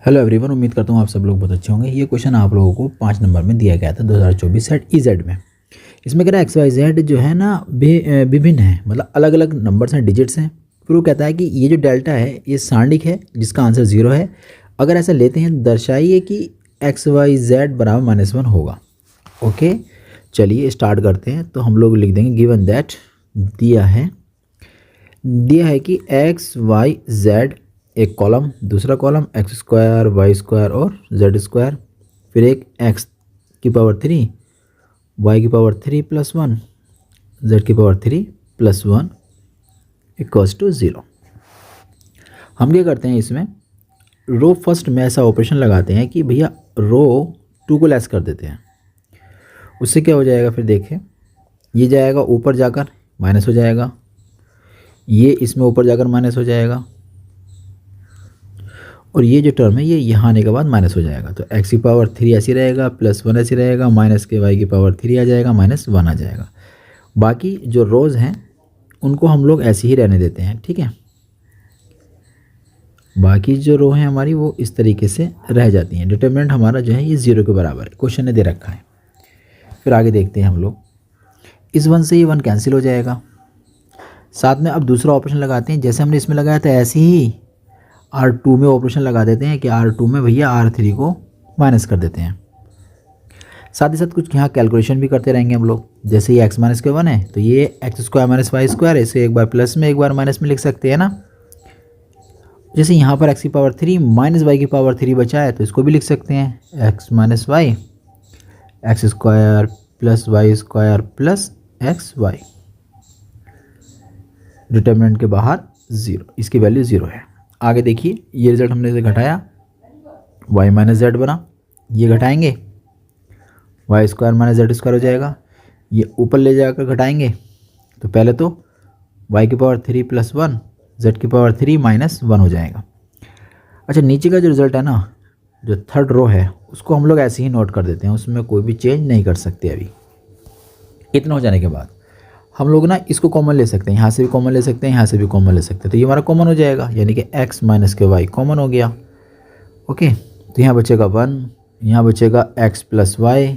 Hello everyone, उम्मीद करता हूँ आप सब लोग बहुत अच्छे होंगे। ये क्वेश्चन आप लोगों को 5 नंबर में दिया गया था 2024 सेट ईजेड में। इसमें कह रहा है एक्स वाई जेड जो है ना विभिन्न है, मतलब अलग अलग नंबर्स हैं, डिजिट्स हैं। फिर वो कहता है कि ये जो डेल्टा है ये सारणिक है जिसका आंसर 0 है। अगर ऐसा लेते हैं दर्शाइए कि एक्स वाई जेड बराबर -1 होगा। ओके, चलिए स्टार्ट करते हैं। तो हम लोग लिख देंगे गिवन दैट दिया है कि एक्स वाई जेड एक कॉलम, दूसरा column x square y square और जेड स्क्वायर, फिर एक एक्स की पावर 3 वाई की पावर 3 + 1 जेड की पावर 3 + 1 = 0। हम क्या करते हैं, इसमें रो फर्स्ट में ऐसा ऑपरेशन लगाते हैं कि भैया रो 2 को लेस कर देते हैं। उससे क्या हो जाएगा, फिर देखें, ये जाएगा ऊपर जाकर माइनस हो जाएगा, ये इसमें ऊपर जाकर माइनस हो जाएगा, और ये जो टर्म है ये यहाँ आने के बाद माइनस हो जाएगा। तो एक्स की पावर 3 ऐसी रहेगा, +1 ऐसी रहेगा, माइनस के वाई की पावर 3 आ जाएगा, -1 आ जाएगा। बाकी जो रोज़ हैं उनको हम लोग ऐसे ही रहने देते हैं, ठीक है। बाकी जो रो हैं हमारी वो इस तरीके से रह जाती हैं। डिटरमिनेंट हमारा जो है ये 0 के बराबर है, क्वेश्चन ने दे रखा है। फिर आगे देखते हैं हम लोग, इस 1 से ये 1 कैंसिल हो जाएगा। साथ में अब दूसरा ऑपरेशन लगाते हैं, जैसे हमने इसमें लगाया था ऐसे ही R2 में ऑपरेशन लगा देते हैं कि R2 में भैया R3 को माइनस कर देते हैं। साथ ही साथ कुछ यहाँ कैलकुलेशन भी करते रहेंगे हम लोग। जैसे ये x - 1 है तो ये x² - y स्क्वायर, इसे एक बार प्लस में एक बार माइनस में लिख सकते हैं ना। जैसे यहाँ पर x की पावर 3 - y की पावर 3 बचा है तो इसको भी लिख सकते हैं x - y x² + y square plus xy। Determinant के बाहर 0, इसकी वैल्यू 0 है। आगे देखिए, ये रिजल्ट हमने इसे घटाया, y - z बना, ये घटाएंगे y² - z स्क्वायर हो जाएगा। ये ऊपर ले जाकर घटाएंगे तो पहले तो y की पावर 3 + 1 z की पावर 3 -1 हो जाएगा। अच्छा, नीचे का जो रिजल्ट है ना, जो थर्ड रो है उसको हम लोग ऐसे ही नोट कर देते हैं, उसमें कोई भी चेंज नहीं कर सकते। अभी इतना हो जाने के बाद हम लोग ना इसको कॉमन ले सकते हैं, यहाँ से भी कॉमन ले सकते हैं, यहाँ से भी कॉमन ले सकते हैं। तो ये हमारा कॉमन हो जाएगा, यानी कि x - के y कॉमन हो गया। ओके, तो यहाँ बचेगा 1, यहाँ बचेगा x + y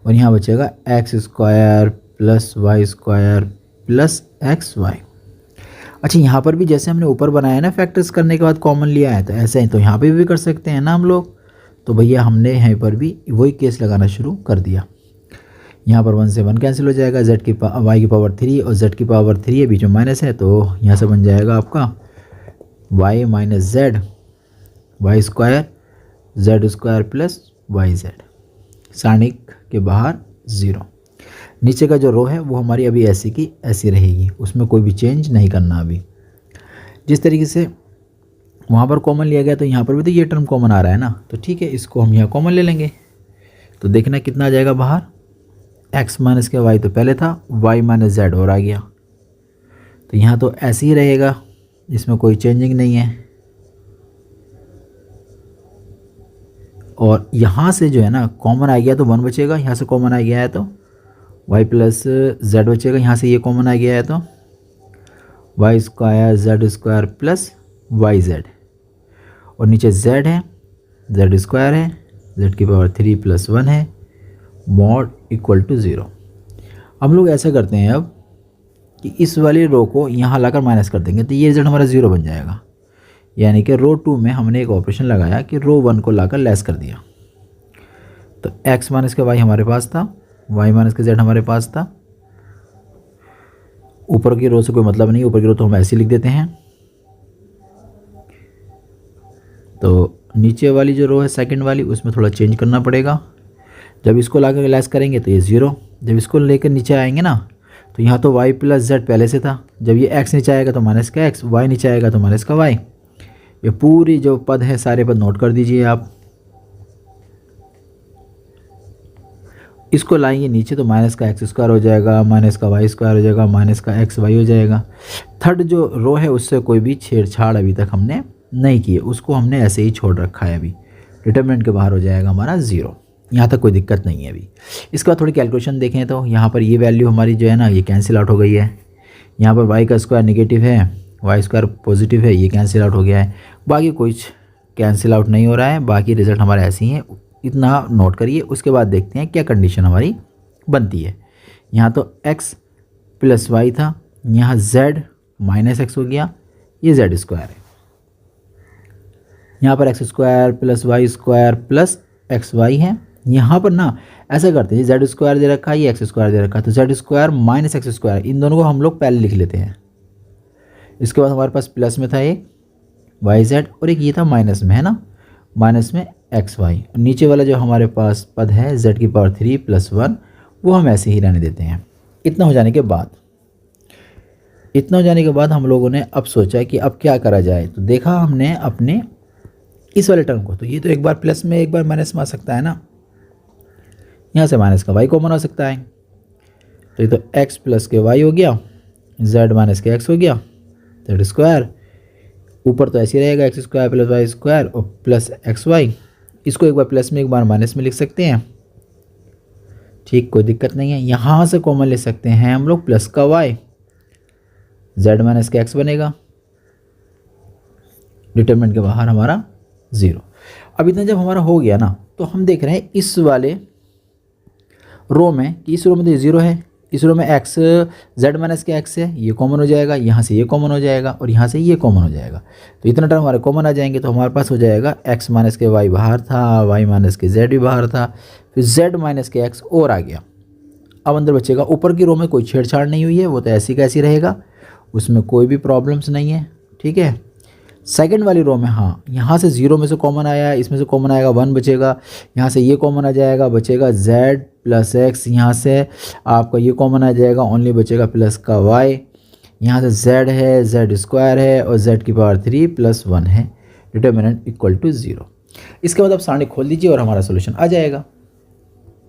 और यहाँ बचेगा x² + y square plus xy। अच्छा, यहाँ पर भी जैसे हमने ऊपर बनाया है ना, फैक्टर्स करने के बाद कॉमन लिया है, तो ऐसे ही तो यहाँ पे भी कर सकते हैं ना हम लोग। तो भैया हमने यहाँ पर भी वही केस लगाना शुरू कर दिया। यहाँ पर 1 से 1 कैंसिल हो जाएगा, y की पावर 3 और z की पावर 3 है, बीच में माइनस है, तो यहाँ से बन जाएगा आपका y - z y square z square plus yz। सारणिक के बाहर 0। नीचे का जो रो है वो हमारी अभी ऐसी की ऐसी रहेगी, उसमें कोई भी चेंज नहीं करना। अभी जिस तरीके से वहाँ पर कॉमन लिया गया तो यहाँ पर भी तो ये टर्म कॉमन आ रहा है ना, तो ठीक है, इसको हम यहाँ कॉमन ले लेंगे। तो देखना कितना आ जाएगा बाहर, x - के y तो पहले था, y - z और आ गया। तो यहाँ तो ऐसे ही रहेगा, इसमें कोई चेंजिंग नहीं है। और यहाँ से जो है ना कॉमन आ गया तो 1 बचेगा, यहाँ से कॉमन आ गया है तो y + z बचेगा, यहाँ से ये कॉमन आ गया है तो y square z square plus yz। और नीचे z है, z स्क्वायर है, z की पावर 3 + 1 है, mod = 0। हम लोग ऐसा करते हैं अब कि इस वाली रो को यहाँ लाकर माइनस कर देंगे तो ये रिजल्ट हमारा 0 बन जाएगा। यानी कि रो 2 में हमने एक ऑपरेशन लगाया कि रो 1 को लाकर लेस कर दिया। तो x - के y हमारे पास था, y - के z हमारे पास था। ऊपर की रो से कोई मतलब नहीं, ऊपर की रो तो हम ऐसे लिख देते हैं। तो नीचे वाली जो रो है सेकंड वाली, उसमें थोड़ा चेंज करना पड़ेगा। जब इसको लाकर लेस करेंगे तो ये 0, जब इसको लेकर नीचे आएंगे ना तो यहाँ तो y + z पहले से था, जब ये x नीचे आएगा तो माइनस का x, y नीचे आएगा तो माइनस का y। ये पूरी जो पद है सारे पद नोट कर दीजिए आप। इसको लाएंगे नीचे तो माइनस का x स्क्वायर हो जाएगा, माइनस का y स्क्वायर हो जाएगा, माइनस का xy हो जाएगा। थर्ड जो रो है उससे कोई भी छेड़छाड़ अभी तक हमने नहीं की है, उसको हमने ऐसे ही छोड़ रखा है। अभी डिटरमिनेंट के बाहर हो जाएगा हमारा 0, यहाँ तक कोई दिक्कत नहीं है। अभी इसके बाद थोड़ी कैलकुलेशन देखें तो यहाँ पर ये वैल्यू हमारी जो है ना ये कैंसिल आउट हो गई है। यहाँ पर y का स्क्वायर नेगेटिव है, y स्क्वायर पॉजिटिव है, ये कैंसिल आउट हो गया है। बाकी कुछ कैंसिल आउट नहीं हो रहा है, बाकी रिजल्ट हमारे ऐसे ही हैं, इतना नोट करिए। उसके बाद देखते हैं क्या कंडीशन हमारी बनती है। यहाँ तो x प्लस वाई था, यहाँ z माइनस एक्स हो गया, ये z स्क्वायर है। यहाँ पर x square plus y square plus x y है। यहाँ पर ना ऐसा करते हैं, जेड स्क्वायर दे रखा है, ये एक्स स्क्वायर दे रखा है, तो Z square minus X square, इन दोनों को हम लोग पहले लिख लेते हैं। इसके बाद हमारे पास प्लस में था एक वाई जेड और एक ये था माइनस में, है ना, माइनस में एक्स वाई। नीचे वाला जो हमारे पास पद है जेड की पावर 3 प्लस 1, वो हम ऐसे ही रहने देते हैं। इतना हो जाने के बाद हम लोगों ने अब सोचा कि अब क्या करा जाए। तो देखा हमने अपने इस वाले टर्म को, तो ये तो एक बार प्लस में एक बार माइनस में आ सकता है ना, यहाँ से माइनस का वाई कॉमन हो सकता है, तो ये तो एक्स प्लस के वाई हो गया, जेड माइनस के एक्स हो गया, जेड स्क्वायर। ऊपर तो ऐसे ही रहेगा x square plus y square और प्लस एक्स वाई। इसको एक बार प्लस में एक बार माइनस में लिख सकते हैं, ठीक, कोई दिक्कत नहीं है। यहाँ से कॉमन ले सकते हैं हम लोग प्लस का वाई, जेड माइनस के एक्स बनेगा, डिटरमिनेंट के बाहर हमारा 0। अब इतना जब हमारा हो गया ना, तो हम देख रहे हैं इस वाले रो में कि इस रो में तो 0 है, इस रो में एक्स जेड माइनस के एक्स है, ये कॉमन हो जाएगा, यहाँ से ये कॉमन हो जाएगा और यहाँ से ये कॉमन हो जाएगा। तो इतना टर्म हमारे कॉमन आ जाएंगे, तो हमारे पास हो जाएगा एक्स माइनस के वाई बाहर था, वाई माइनस के जेड भी बाहर था, फिर जेड माइनस के एक्स और आ गया। अब अंदर बचेगा, ऊपर की रो में कोई छेड़छाड़ नहीं हुई है, वो तो ऐसी का ऐसी रहेगा, उसमें कोई भी प्रॉब्लम्स नहीं है, ठीक है। सेकंड वाली रो में हाँ, यहाँ से 0 में से कॉमन आया, इसमें से कॉमन आएगा 1 बचेगा, यहाँ से ये कॉमन आ जाएगा, बचेगा z प्लस एक्स, यहाँ से आपका ये कॉमन आ जाएगा, ओनली बचेगा प्लस का y, यहाँ से z है, z स्क्वायर है और z की पावर 3 प्लस 1 है, डिटरमिनेंट इक्वल टू 0। इसके बाद आप सारणी खोल दीजिए और हमारा सोल्यूशन आ जाएगा।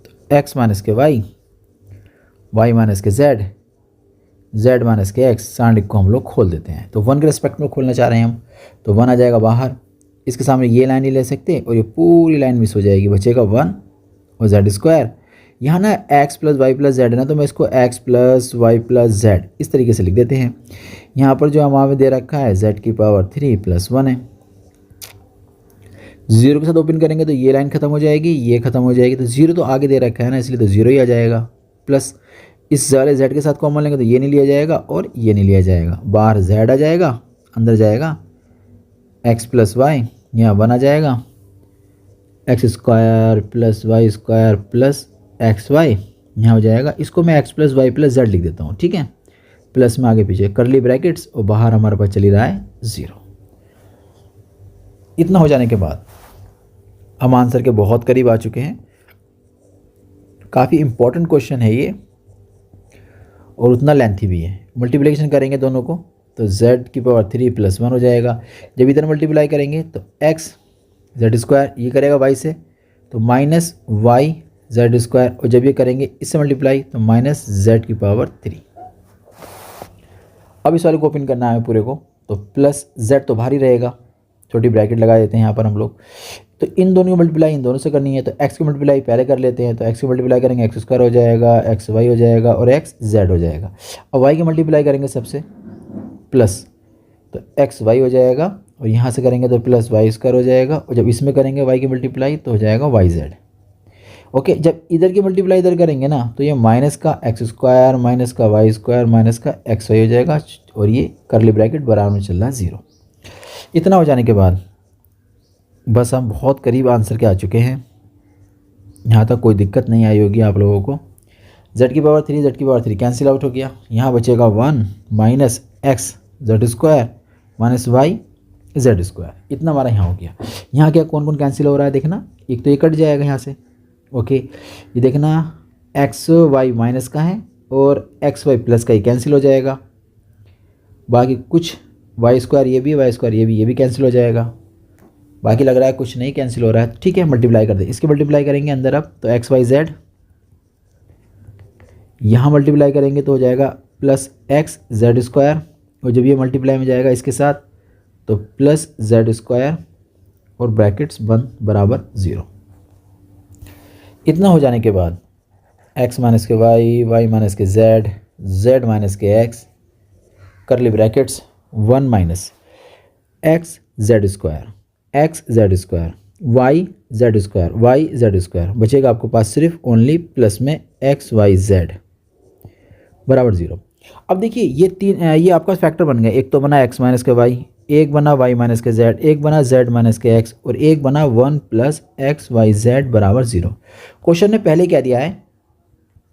तो x माइनस के वाई, वाई माइनस के z, z माइनस के एक्स, सारणी को हम लोग खोल देते हैं। तो 1 के रिस्पेक्ट में खोलना चाह रहे हैं हम, तो 1 आ जाएगा बाहर, इसके सामने ये लाइन ही ले सकते हैं और ये पूरी लाइन मिस हो जाएगी, बचेगा 1 और z स्क्वायर। यहाँ ना x plus y plus z है ना, तो मैं इसको x plus y plus z इस तरीके से लिख देते हैं। यहाँ पर जो हमारे दे रखा है z की पावर 3 प्लस 1 है, 0 के साथ ओपन करेंगे तो ये लाइन खत्म हो जाएगी, ये खत्म हो जाएगी, तो 0 तो आगे दे रखा है ना, इसलिए तो 0 ही आ जाएगा। प्लस इस वाले z के साथ कॉमन लेंगे तो ये नहीं लिया जाएगा और ये नहीं लिया जाएगा, बाहर z आ जाएगा, अंदर जाएगा x प्लस वाई, यहाँ 1 आ जाएगा, x square plus y square plus x y, यहाँ हो जाएगा, इसको मैं x plus y plus z लिख देता हूँ, ठीक है, प्लस में आगे पीछे करली ब्रैकेट्स और बाहर हमारे पास चली रहा है 0। इतना हो जाने के बाद हम आंसर के बहुत करीब आ चुके हैं। काफ़ी इंपॉर्टेंट क्वेश्चन है ये और उतना लेंथी भी है। मल्टीप्लिकेशन करेंगे दोनों को तो z की पावर 3 प्लस 1 हो जाएगा, जब इधर मल्टीप्लाई करेंगे तो x जेड स्क्वायर ये करेगा y से, तो माइनस वाई जेड स्क्वायर, और जब ये करेंगे इससे मल्टीप्लाई तो माइनस z की पावर 3। अब इस वाले को ओपन करना है पूरे को, तो प्लस z तो बाहर ही रहेगा, छोटी ब्रैकेट लगा देते हैं यहाँ पर हम लोग। तो इन दोनों की मल्टीप्लाई इन दोनों से करनी है, तो x की मल्टीप्लाई पहले कर लेते हैं, तो x की मल्टीप्लाई करेंगे एक्स स्क्वायर हो जाएगा, एक्स वाई हो जाएगा और एक्स जेड हो जाएगा। और y की मल्टीप्लाई करेंगे सबसे प्लस, तो एक्स वाई हो जाएगा, और यहाँ से करेंगे तो प्लस वाई स्क्वायर हो जाएगा, और जब इसमें करेंगे y की मल्टीप्लाई तो हो जाएगा वाई जेड। ओके, जब इधर की मल्टीप्लाई इधर करेंगे ना, तो ये माइनस का एक्स स्क्वायर माइनस का वाई स्क्वायर माइनस का एक्स वाई हो जाएगा, और ये करली ब्रैकेट बराबर में चल रहा है 0। इतना हो जाने के बाद बस हम बहुत करीब आंसर के आ चुके हैं। यहाँ तक कोई दिक्कत नहीं आई होगी आप लोगों को। z की पावर 3 z की पावर 3 कैंसिल आउट हो गया, यहाँ बचेगा 1 minus x z square minus y z square, इतना हमारा यहाँ हो गया। यहाँ क्या कौन कौन कैंसिल हो रहा है देखना, एक तो ये कट जाएगा यहाँ से, ओके, ये देखना एक्स वाई माइनस का है और एक्स वाई प्लस का ही कैंसिल हो जाएगा, बाकी कुछ वाई स्क्वायर ये भी, वाई स्क्वायर ये भी कैंसिल हो जाएगा, बाकी लग रहा है कुछ नहीं कैंसिल हो रहा है। ठीक है, मल्टीप्लाई कर दे, इसकी मल्टीप्लाई करेंगे अंदर अब, तो एक्स वाई जेड, यहाँ मल्टीप्लाई करेंगे तो हो जाएगा प्लस एक्स जेड स्क्वायर, और जब ये मल्टीप्लाई में जाएगा इसके साथ तो प्लस जेड स्क्वायर और ब्रैकेट्स बंद बराबर 0। इतना हो जाने के बाद x माइनस के वाई, वाई माइनस के जेड, जेड माइनस के x, curly brackets 1 minus x z square, x z square, y z square, y z square, बचेगा आपके पास सिर्फ ओनली प्लस में एक्स वाई जेड बराबर 0। अब देखिए ये तीन ये आपका फैक्टर बन गया, एक तो बना x माइनस के वाई, एक बना y माइनस के z, एक बना z माइनस के x और एक बना 1 प्लस एक्स वाई जेड बराबर 0। क्वेश्चन ने पहले क्या दिया है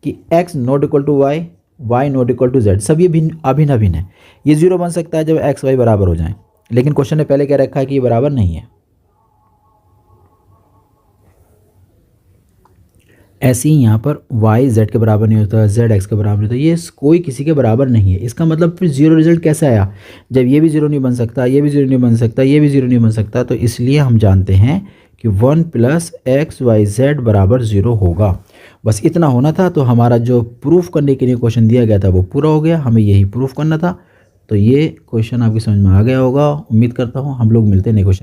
कि x not equal to y, y not equal to z, सब ये अभिन्न अभिन्न है। ये 0 बन सकता है जब x y बराबर हो जाए, लेकिन क्वेश्चन ने पहले क्या रखा है कि ये बराबर नहीं है। ऐसे ही यहाँ पर y z के बराबर नहीं होता, z x के बराबर नहीं होता, ये कोई किसी के बराबर नहीं है। इसका मतलब फिर 0 रिजल्ट कैसे आया, जब ये भी 0 नहीं बन सकता, ये भी 0 नहीं बन सकता, ये भी 0 नहीं बन सकता, तो इसलिए हम जानते हैं कि 1 प्लस एक्स वाई जेड बराबर 0 होगा। बस इतना होना था, तो हमारा जो प्रूफ करने के लिए क्वेश्चन दिया गया था वो पूरा हो गया, हमें यही प्रूफ करना था। तो ये क्वेश्चन आपकी समझ में आ गया होगा, उम्मीद करता हूँ। हम लोग मिलते हैं नेक्स्ट क्वेश्चन।